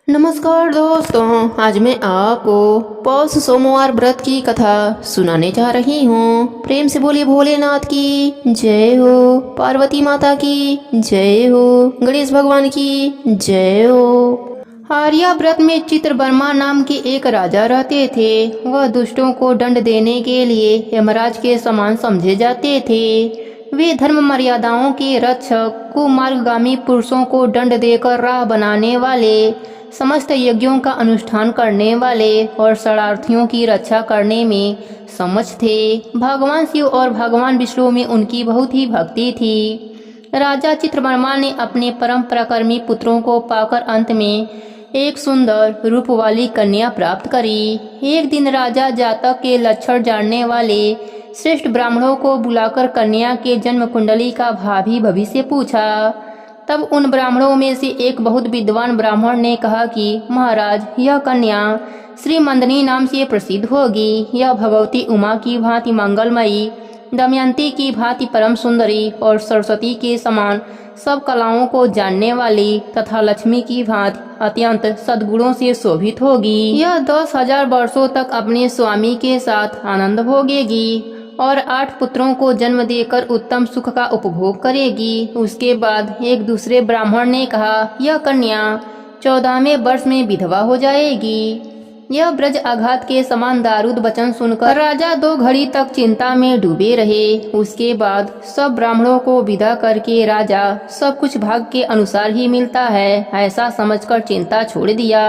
नमस्कार दोस्तों, आज मैं आपको पौष सोमवार व्रत की कथा सुनाने जा रही हूँ। प्रेम से बोलिए भोलेनाथ की जय हो, पार्वती माता की जय हो, गणेश भगवान की जय हो। आर्या व्रत में चित्रवर्मा नाम के एक राजा रहते थे। वह दुष्टों को दंड देने के लिए यमराज के समान समझे जाते थे। वे धर्म मर्यादाओं के रक्षक, कुमार्गगामी पुरुषों को दंड देकर राह बनाने वाले, समस्त यज्ञों का अनुष्ठान करने वाले और शरणार्थियों की रक्षा करने में समर्थ थे। भगवान शिव और भगवान विष्णु में उनकी बहुत ही भक्ति थी। राजा चित्रवर्मा ने अपने परम पराक्रमी पुत्रों को पाकर अंत में एक सुंदर रूप वाली कन्या प्राप्त करी। एक दिन राजा जातक के लक्षण जानने वाले श्रेष्ठ ब्राह्मणों को बुलाकर कन्या के जन्म कुंडली का भावी भविष्य पूछा। तब उन ब्राह्मणों में से एक बहुत विद्वान ब्राह्मण ने कहा कि महाराज, यह कन्या श्री मंदनी नाम से प्रसिद्ध होगी। यह भगवती उमा की भांति मंगलमयी, दमयंती की भांति परम सुंदरी और सरस्वती के समान सब कलाओं को जानने वाली तथा लक्ष्मी की भांति अत्यंत सद्गुणों से शोभित होगी। यह 10,000 वर्षों तक अपने स्वामी के साथ आनंद भोगेगी और 8 पुत्रों को जन्म देकर उत्तम सुख का उपभोग करेगी। उसके बाद एक दूसरे ब्राह्मण ने कहा, यह कन्या 14वें वर्ष में विधवा हो जाएगी। यह ब्रज आघात के समान दारूद वचन सुनकर राजा 2 घड़ी तक चिंता में डूबे रहे। उसके बाद सब ब्राह्मणों को विदा करके राजा सब कुछ भाग्य के अनुसार ही मिलता है ऐसा समझकर चिंता छोड़ दिया।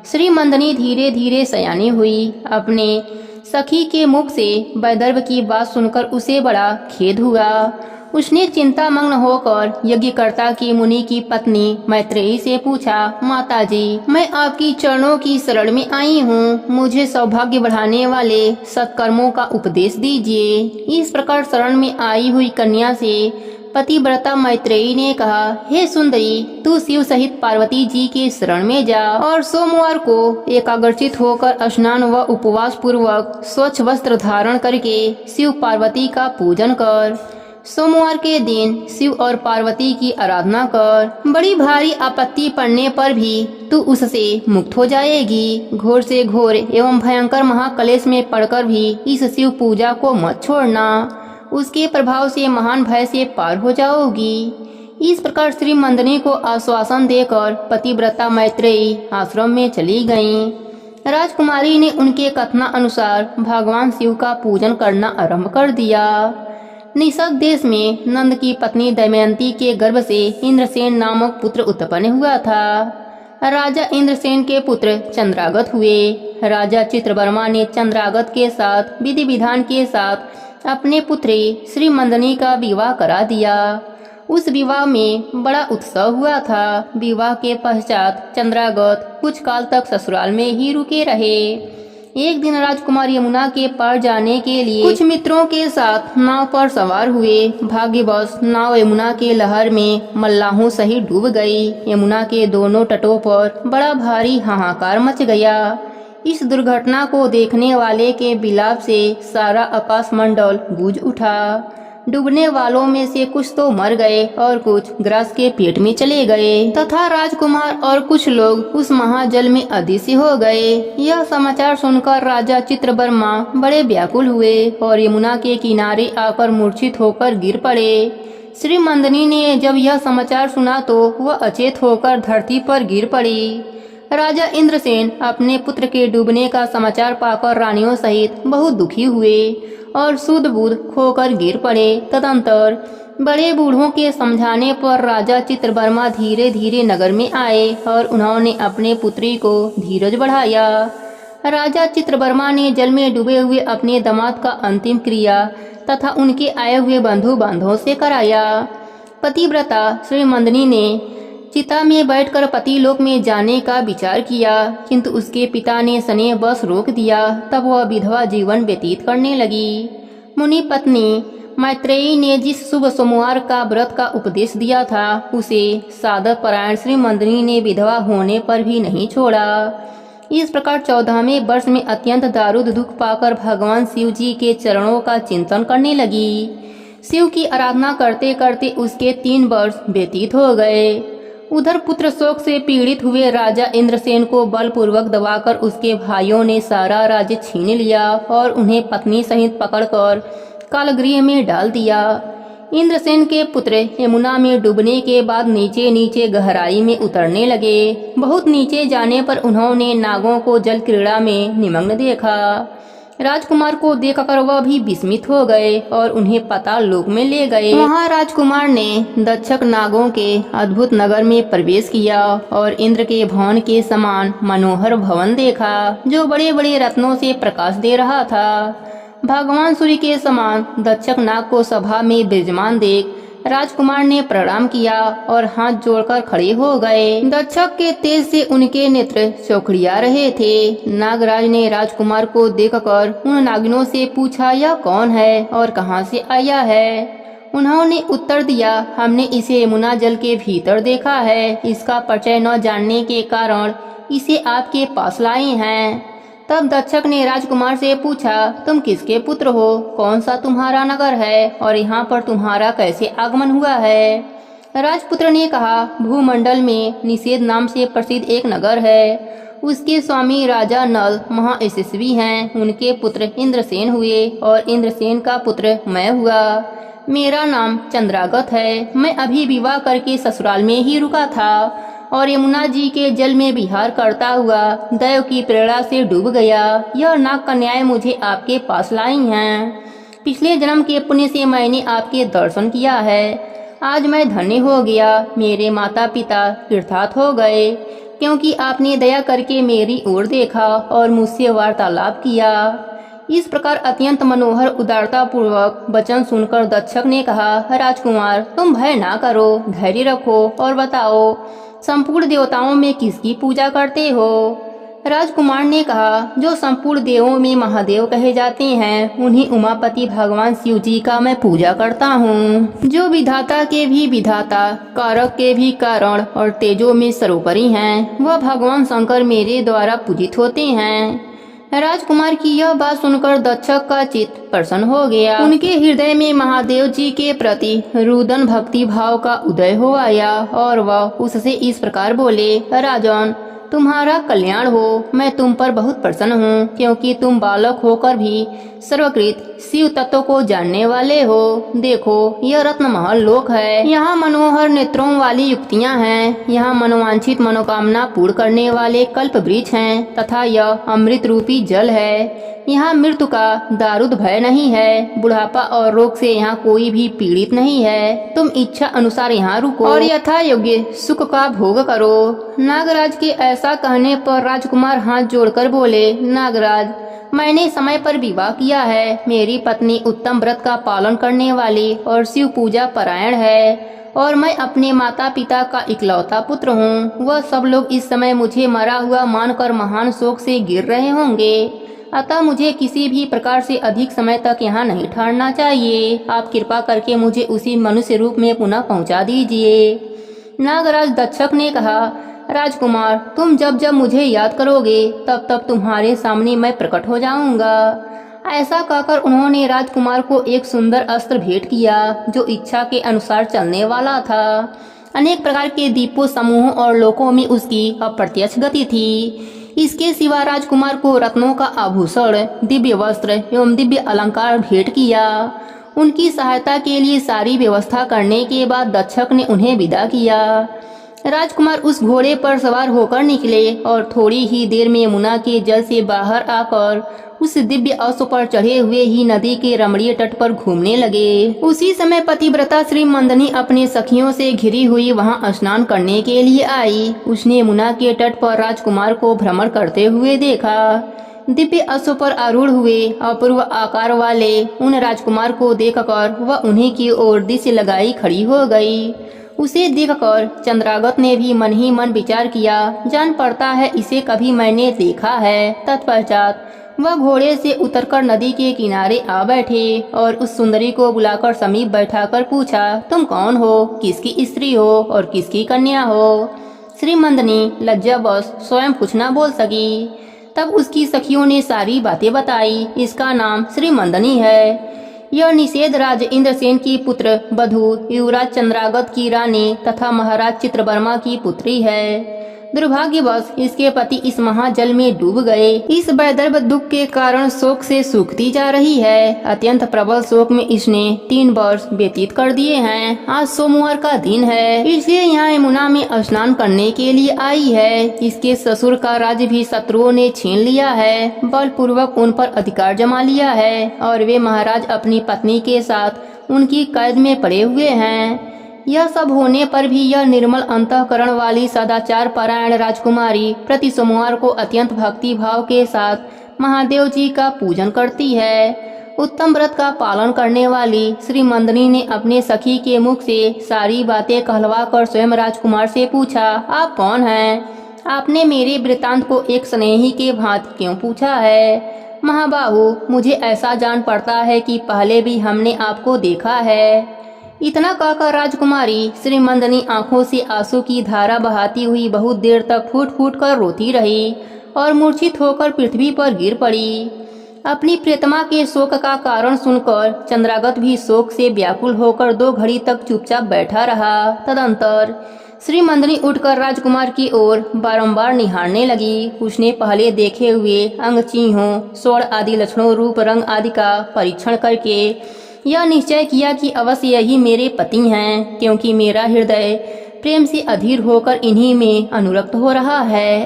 श्री मंदनी धीरे धीरे सयानी हुई। अपने सखी के मुख से वैदर्भ की बात सुनकर उसे बड़ा खेद हुआ। उसने चिंतामग्न होकर यज्ञकर्ता की मुनि की पत्नी मैत्रेयी से पूछा, माताजी, मैं आपकी चरणों की शरण में आई हूँ। मुझे सौभाग्य बढ़ाने वाले सत्कर्मों का उपदेश दीजिए। इस प्रकार शरण में आई हुई कन्या से पतिव्रता मैत्रेयी ने कहा, हे सुंदरी, तू शिव सहित पार्वती जी के शरण में जा और सोमवार को एकाग्रचित होकर स्नान व उपवास पूर्वक स्वच्छ वस्त्र धारण करके शिव पार्वती का पूजन कर। सोमवार के दिन शिव और पार्वती की आराधना कर। बड़ी भारी आपत्ति पड़ने पर भी तू उससे मुक्त हो जाएगी। घोर से घोर एवं भयंकर महाक्लेश में पड़कर भी इस शिव पूजा को मत छोड़ना। उसके प्रभाव से महान भय से पार हो जाओगी। इस प्रकार श्री मंदनी को आश्वासन देकर पतिव्रता मैत्रेयी आश्रम में चली गईं। राजकुमारी ने उनके कथना अनुसार भगवान शिव का पूजन करना आरंभ कर दिया। निषद देश में नंद की पत्नी दमयंती के गर्भ से इंद्रसेन नामक पुत्र उत्पन्न हुआ था। राजा इंद्रसेन के पुत्र चंद्रागत हुए। राजा चित्रवर्मा ने चंद्रागत के साथ विधि विधान के साथ अपने पुत्री श्री मंदनी का विवाह करा दिया। उस विवाह में बड़ा उत्सव हुआ था। विवाह के पश्चात चंद्रागत कुछ काल तक ससुराल में ही रुके रहे। एक दिन राजकुमार यमुना के पार जाने के लिए कुछ मित्रों के साथ नाव पर सवार हुए। भाग्यवश नाव यमुना के लहर में मल्लाहों सहित डूब गई। यमुना के दोनों तटों पर बड़ा भारी हाहाकार मच गया। इस दुर्घटना को देखने वाले के विलाप से सारा आकाश मंडल गूंज उठा। डूबने वालों में से कुछ तो मर गए और कुछ ग्रास के पेट में चले गए तथा राजकुमार और कुछ लोग उस महाजल में अदृश्य हो गए। यह समाचार सुनकर राजा चित्रवर्मा बड़े व्याकुल हुए और यमुना के किनारे आकर मूर्छित होकर गिर पड़े। श्री मंदनी ने जब यह समाचार सुना तो वह अचेत होकर धरती पर गिर पड़ी। राजा इंद्रसेन अपने पुत्र के डूबने का समाचार पाकर रानियों सहित बहुत दुखी हुए और सुध बुध खोकर गिर पड़े। तदंतर बड़े बूढ़ों के समझाने पर राजा चित्रवर्मा धीरे धीरे नगर में आए और उन्होंने अपने पुत्री को धीरज बढ़ाया। राजा चित्रवर्मा ने जल में डूबे हुए अपने दामाद का अंतिम क्रिया तथा उनके आए हुए बंधु बांधवों से कराया। पतिव्रता श्री मंदनी ने चिता में बैठकर पतिलोक में जाने का विचार किया, किंतु उसके पिता ने स्नेह बस रोक दिया। तब वह विधवा जीवन व्यतीत करने लगी। मुनि पत्नी मैत्रेयी ने जिस शुभ सोमवार का व्रत का उपदेश दिया था उसे साधक परायण श्री मंदनी ने विधवा होने पर भी नहीं छोड़ा। इस प्रकार 14वें वर्ष में अत्यंत दारुद दुख पाकर भगवान शिव जी के चरणों का चिंतन करने लगी। शिव की आराधना करते करते उसके 3 वर्ष व्यतीत हो गए। उधर पुत्र शोक से पीड़ित हुए राजा इंद्रसेन को बलपूर्वक दबाकर उसके भाइयों ने सारा राज्य छीन लिया और उन्हें पत्नी सहित पकड़कर कालगृह में डाल दिया। इंद्रसेन के पुत्र यमुना में डूबने के बाद नीचे नीचे गहराई में उतरने लगे। बहुत नीचे जाने पर उन्होंने नागों को जल क्रीड़ा में निमग्न देखा। राजकुमार को देखकर वह भी विस्मित हो गए और उन्हें पाताल लोक में ले गए। वहाँ राजकुमार ने दक्षक नागों के अद्भुत नगर में प्रवेश किया और इंद्र के भवन के समान मनोहर भवन देखा जो बड़े बड़े रत्नों से प्रकाश दे रहा था। भगवान सूर्य के समान दक्षक नाग को सभा में विराजमान देख राजकुमार ने प्रणाम किया और हाथ जोड़कर खड़े हो गए। दक्षक के तेज से उनके नेत्र चौखड़िया रहे थे। नागराज ने राजकुमार को देखकर उन नागिनों से पूछा, यह कौन है और कहां से आया है? उन्होंने उत्तर दिया, हमने इसे यमुना जल के भीतर देखा है। इसका परिचय न जानने के कारण इसे आपके पास लाए हैं। तब दक्षक ने राजकुमार से पूछा, तुम किसके पुत्र हो? कौन सा तुम्हारा नगर है और यहाँ पर तुम्हारा कैसे आगमन हुआ है? राजपुत्र ने कहा, भूमंडल में निषेध नाम से प्रसिद्ध एक नगर है। उसके स्वामी राजा नल महायशस्वी हैं। उनके पुत्र इंद्रसेन हुए और इंद्रसेन का पुत्र मैं हुआ। मेरा नाम चंद्रागत है। मैं अभी विवाह करके ससुराल में ही रुका था और यमुना जी के जल में विहार करता हुआ दैव की प्रेरणा से डूब गया। यह नाग कन्याएं मुझे आपके पास लाई हैं। पिछले जन्म के पुण्य से मैंने आपके दर्शन किया है। आज मैं धन्य हो गया। मेरे माता पिता कृतार्थ हो गए क्योंकि आपने दया करके मेरी ओर देखा और मुझसे वार्तालाप किया। इस प्रकार अत्यंत मनोहर उदारता पूर्वक वचन सुनकर दक्षक ने कहा, राजकुमार तुम भय ना करो, धैर्य रखो और बताओ संपूर्ण देवताओं में किसकी पूजा करते हो? राजकुमार ने कहा, जो संपूर्ण देवों में महादेव कहे जाते हैं उन्हीं उमापति भगवान शिव जी का मैं पूजा करता हूँ, जो विधाता के भी विधाता, कारक के भी कारण और तेजो में सर्वोपरि हैं। वह भगवान शंकर मेरे द्वारा पूजित होते हैं। राजकुमार की यह बात सुनकर दक्षक का चित्त प्रसन्न हो गया। उनके हृदय में महादेव जी के प्रति रुदन भक्ति भाव का उदय हो आया और वह उससे इस प्रकार बोले, राजन तुम्हारा कल्याण हो। मैं तुम पर बहुत प्रसन्न हूँ क्योंकि तुम बालक होकर भी सर्वकृत शिव तत्व को जानने वाले हो। देखो यह रत्न महल लोक है। यहाँ मनोहर नेत्रों वाली युक्तियाँ हैं। यहाँ मनोवांछित मनोकामना पूर्ण करने वाले कल्प वृक्ष हैं तथा यह अमृत रूपी जल है। यहाँ मृत्यु का दारुद भय नहीं है। बुढ़ापा और रोग से यहाँ कोई भी पीड़ित नहीं है। तुम इच्छा अनुसार यहाँ रुको और यथा योग्य सुख का भोग करो। नागराज के ऐसा कहने पर राजकुमार हाथ जोड़कर बोले, नागराज मैंने समय पर विवाह किया है। मेरी पत्नी उत्तम व्रत का पालन करने वाली और शिव पूजा परायण है और मैं अपने माता पिता का इकलौता पुत्र हूँ। वह सब लोग इस समय मुझे मरा हुआ मानकर महान शोक से गिर रहे होंगे। अतः मुझे किसी भी प्रकार से अधिक समय तक यहाँ नहीं ठहरना चाहिए। आप कृपा करके मुझे उसी मनुष्य रूप में पुनः पहुँचा दीजिए। नागराज दक्षक ने कहा, राजकुमार तुम जब जब मुझे याद करोगे तब तब तुम्हारे सामने मैं प्रकट हो जाऊंगा। ऐसा कहकर उन्होंने राजकुमार को एक सुंदर अस्त्र भेंट किया जो इच्छा के अनुसार चलने वाला था। अनेक प्रकार के दीपों समूहों और लोकों में उसकी अप्रत्यक्ष गति थी। इसके सिवा राजकुमार को रत्नों का आभूषण, दिव्य वस्त्र एवं दिव्य अलंकार भेंट किया। उनकी सहायता के लिए सारी व्यवस्था करने के बाद दक्षक ने उन्हें विदा किया। राजकुमार उस घोड़े पर सवार होकर निकले और थोड़ी ही देर में यमुना के जल से बाहर आकर उस दिव्य अश्व पर चढ़े हुए ही नदी के रमणीय तट पर घूमने लगे। उसी समय पतिव्रता श्री मंदनी अपनी सखियों से घिरी हुई वहां स्नान करने के लिए आई। उसने यमुना के तट पर राजकुमार को भ्रमण करते हुए देखा। दिव्य अश्व पर आरूढ़ हुए अपूर्व आकार वाले उन राजकुमार को देखकर वह उन्हीं की ओर दृष्टि लगाई खड़ी हो गई। उसे देखकर चंद्रागत ने भी मन ही मन विचार किया, जान पड़ता है इसे कभी मैंने देखा है। तत्पश्चात वह घोड़े से उतरकर नदी के किनारे आ बैठे और उस सुंदरी को बुलाकर समीप बैठाकर पूछा, तुम कौन हो, किसकी स्त्री हो और किसकी कन्या हो? श्री मंदनी लज्जावश स्वयं कुछ न बोल सकी। तब उसकी सखियों ने सारी बातें बताई। इसका नाम श्री मंदनी है। यह निषेध राज इंद्रसेन की पुत्र बधू, युवराज चंद्रागत की रानी तथा महाराज चित्रवर्मा की पुत्री है। दुर्भाग्यवश इसके पति इस महाजल में डूब गए। इस वैदर्भ दुख के कारण शोक से सूखती जा रही है। अत्यंत प्रबल शोक में इसने 3 वर्ष व्यतीत कर दिए हैं। आज सोमवार का दिन है, इसलिए यहाँ यमुना में स्नान करने के लिए आई है। इसके ससुर का राज्य भी शत्रुओं ने छीन लिया है, बलपूर्वक उन पर अधिकार जमा लिया है और वे महाराज अपनी पत्नी के साथ उनकी कैद में पड़े हुए हैं। यह सब होने पर भी यह निर्मल अंतःकरण वाली सदाचार परायण राजकुमारी प्रति सोमवार को अत्यंत भक्ति भाव के साथ महादेव जी का पूजन करती है। उत्तम व्रत का पालन करने वाली श्री मंदनी ने अपने सखी के मुख से सारी बातें कहलवा कर स्वयं राजकुमार से पूछा, आप कौन हैं? आपने मेरे वृतांत को एक स्नेही के भांति क्यों पूछा है? महाबाहु, मुझे ऐसा जान पड़ता है कि पहले भी हमने आपको देखा है। इतना कहकर राजकुमारी श्री मंदनी आंखों से आंसू की धारा बहाती हुई बहुत देर तक फूट फूट कर रोती रही और मूर्छित होकर पृथ्वी पर गिर पड़ी। अपनी प्रियतमा के शोक का कारण सुनकर चंद्रागत भी शोक से व्याकुल होकर 2 घड़ी तक चुपचाप बैठा रहा। तदंतर श्री मंदनी उठकर राजकुमार की ओर बारंबार निहारने लगी। उसने पहले देखे हुए अंग चिन्हों, स्वर्ण आदि लक्षणों, रूप, रंग आदि का परीक्षण करके यह निश्चय किया कि अवश्य यही मेरे पति हैं, क्योंकि मेरा हृदय प्रेम से अधीर होकर इन्हीं में अनुरक्त हो रहा है।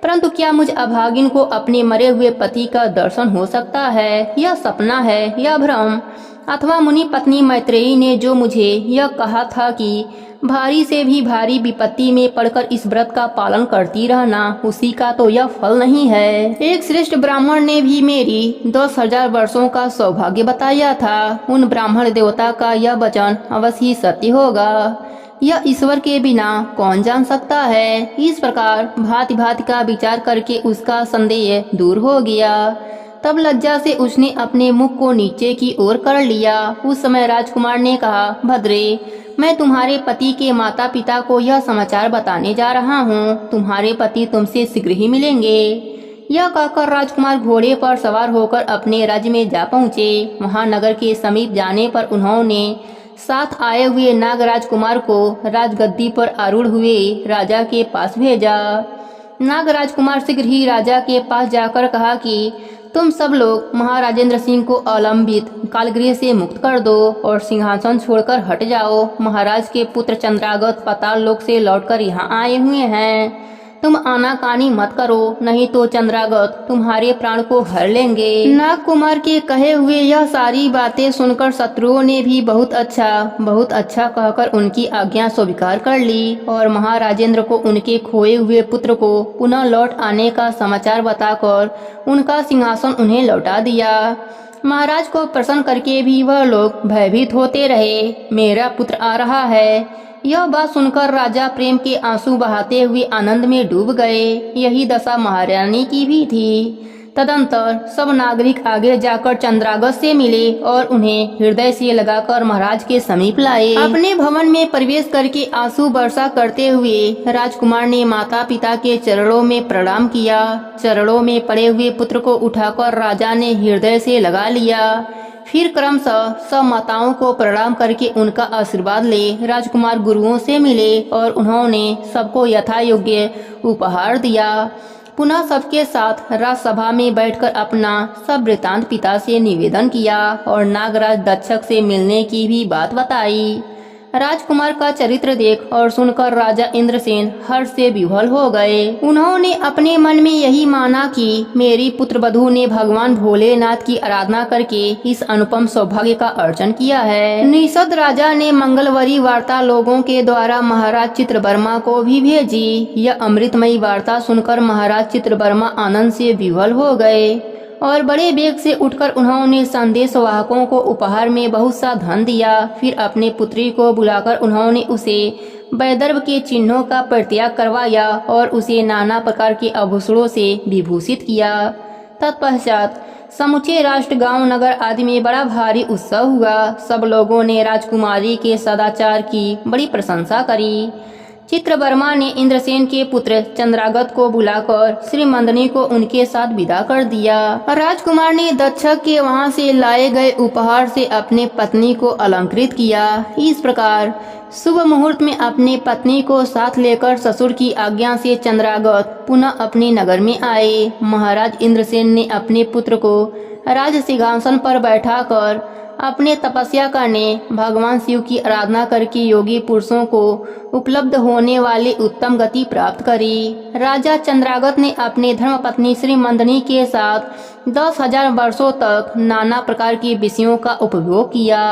परंतु क्या मुझ अभागिन को अपने मरे हुए पति का दर्शन हो सकता है? यह सपना है या भ्रम? अथवा मुनि पत्नी मैत्रेयी ने जो मुझे यह कहा था कि भारी से भी भारी विपत्ति में पड़कर इस व्रत का पालन करती रहना, उसी का तो यह फल नहीं है। एक श्रेष्ठ ब्राह्मण ने भी मेरी 10,000 वर्षों का सौभाग्य बताया था। उन ब्राह्मण देवता का यह वचन अवश्य ही सत्य होगा। यह ईश्वर के बिना कौन जान सकता है। इस प्रकार भांति भांति का विचार करके उसका संदेह दूर हो गया। तब लज्जा से उसने अपने मुख को नीचे की ओर कर लिया। उस समय राजकुमार ने कहा, भद्रे, मैं तुम्हारे पति के माता पिता को यह समाचार बताने जा रहा हूँ। तुम्हारे पति तुमसे शीघ्र ही मिलेंगे। यह कहकर राजकुमार घोड़े पर सवार होकर अपने राज्य में जा पहुँचे। वहाँ नगर के समीप जाने पर उन्होंने साथ आए हुए नाग राजकुमार को राजगद्दी पर आरूढ़ हुए राजा के पास भेजा। नाग राजकुमार शीघ्र ही राजा के पास जाकर कहा कि तुम सब लोग महाराजेंद्र सिंह को अवलंबित कालगृह से मुक्त कर दो और सिंहासन छोड़कर हट जाओ। महाराज के पुत्र चंद्रागत पाताल लोक से लौटकर यहाँ आए हुए हैं। तुम आनाकानी मत करो, नहीं तो चंद्रागत तुम्हारे प्राण को हर लेंगे। नाग कुमार के कहे हुए यह सारी बातें सुनकर शत्रुओं ने भी बहुत अच्छा कहकर उनकी आज्ञा स्वीकार कर ली और महाराजेंद्र को उनके खोए हुए पुत्र को पुनः लौट आने का समाचार बताकर उनका सिंहासन उन्हें लौटा दिया। महाराज को प्रसन्न करके भी वह लोग भयभीत होते रहे। मेरा पुत्र आ रहा है। यह बात सुनकर राजा प्रेम के आंसू बहाते हुए आनंद में डूब गए। यही दशा महारानी की भी थी। तदंतर सब नागरिक आगे जाकर चंद्रागत से मिले और उन्हें हृदय से लगाकर महाराज के समीप लाए। अपने भवन में प्रवेश करके आंसू वर्षा करते हुए राजकुमार ने माता पिता के चरणों में प्रणाम किया। चरणों में पड़े हुए पुत्र को उठाकर राजा ने हृदय से लगा लिया। फिर क्रमशः सब माताओं को प्रणाम करके उनका आशीर्वाद ले राजकुमार गुरुओं से मिले और उन्होंने सबको यथा योग्य उपहार दिया। पुनः सबके साथ राजसभा में बैठकर अपना सब वृतांत पिता से निवेदन किया और नागराज दक्षक से मिलने की भी बात बताई। राजकुमार का चरित्र देख और सुनकर राजा इंद्रसेन हर्ष से विह्वल हो गए। उन्होंने अपने मन में यही माना कि मेरी पुत्र वधू ने भगवान भोलेनाथ की आराधना करके इस अनुपम सौभाग्य का अर्जन किया है। निषद राजा ने मंगलवरी वार्ता लोगों के द्वारा महाराज चित्रवर्मा को भी भेजी। यह अमृतमयी वार्ता सुनकर महाराज चित्रवर्मा आनंद से विह्वल हो गए और बड़े वेग से उठकर उन्होंने संदेश वाहकों को उपहार में बहुत सा धन दिया। फिर अपने पुत्री को बुलाकर उन्होंने उसे वैदर्भ के चिन्हों का परित्याग करवाया और उसे नाना प्रकार के आभूषणों से विभूषित किया। तत्पश्चात समूचे राष्ट्र, गांव, नगर आदि में बड़ा भारी उत्सव हुआ। सब लोगों ने राजकुमारी के सदाचार की बड़ी प्रशंसा करी। चित्रवर्मा ने इंद्रसेन के पुत्र चंद्रागत को बुलाकर श्री मंदनी को उनके साथ विदा कर दिया। राजकुमार ने दक्षक के वहां से लाए गए उपहार से अपने पत्नी को अलंकृत किया। इस प्रकार शुभ मुहूर्त में अपने पत्नी को साथ लेकर ससुर की आज्ञा से चंद्रागत पुनः अपने नगर में आए। महाराज इंद्रसेन ने अपने पुत्र को राज सिंहासन पर बैठाकर अपने तपस्या करने, भगवान शिव की आराधना करके योगी पुरुषों को उपलब्ध होने वाले उत्तम गति प्राप्त करी। राजा चंद्रागत ने अपने धर्मपत्नी श्री मंदनी के साथ 10,000 वर्षों तक नाना प्रकार के विषयों का उपभोग किया।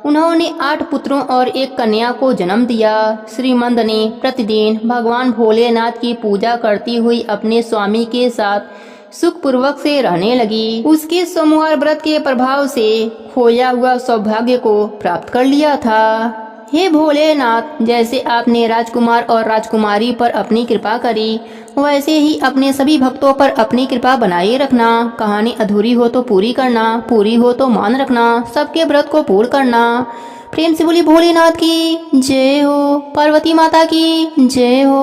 उन्होंने 8 पुत्रों और 1 कन्या को जन्म दिया। श्री मंदनी प्रतिदिन भगवान भोलेनाथ की पूजा करती हुई अपने स्वामी के साथ सुख पूर्वक से रहने लगी। उसके सोमवार व्रत के प्रभाव से खोया हुआ सौभाग्य को प्राप्त कर लिया था। हे भोलेनाथ, जैसे आपने राजकुमार और राजकुमारी पर अपनी कृपा करी, वैसे ही अपने सभी भक्तों पर अपनी कृपा बनाए रखना। कहानी अधूरी हो तो पूरी करना, पूरी हो तो मान रखना, सबके व्रत को पूर्ण करना। प्रेम से बोली भोलेनाथ की जय हो, पार्वती माता की जय हो।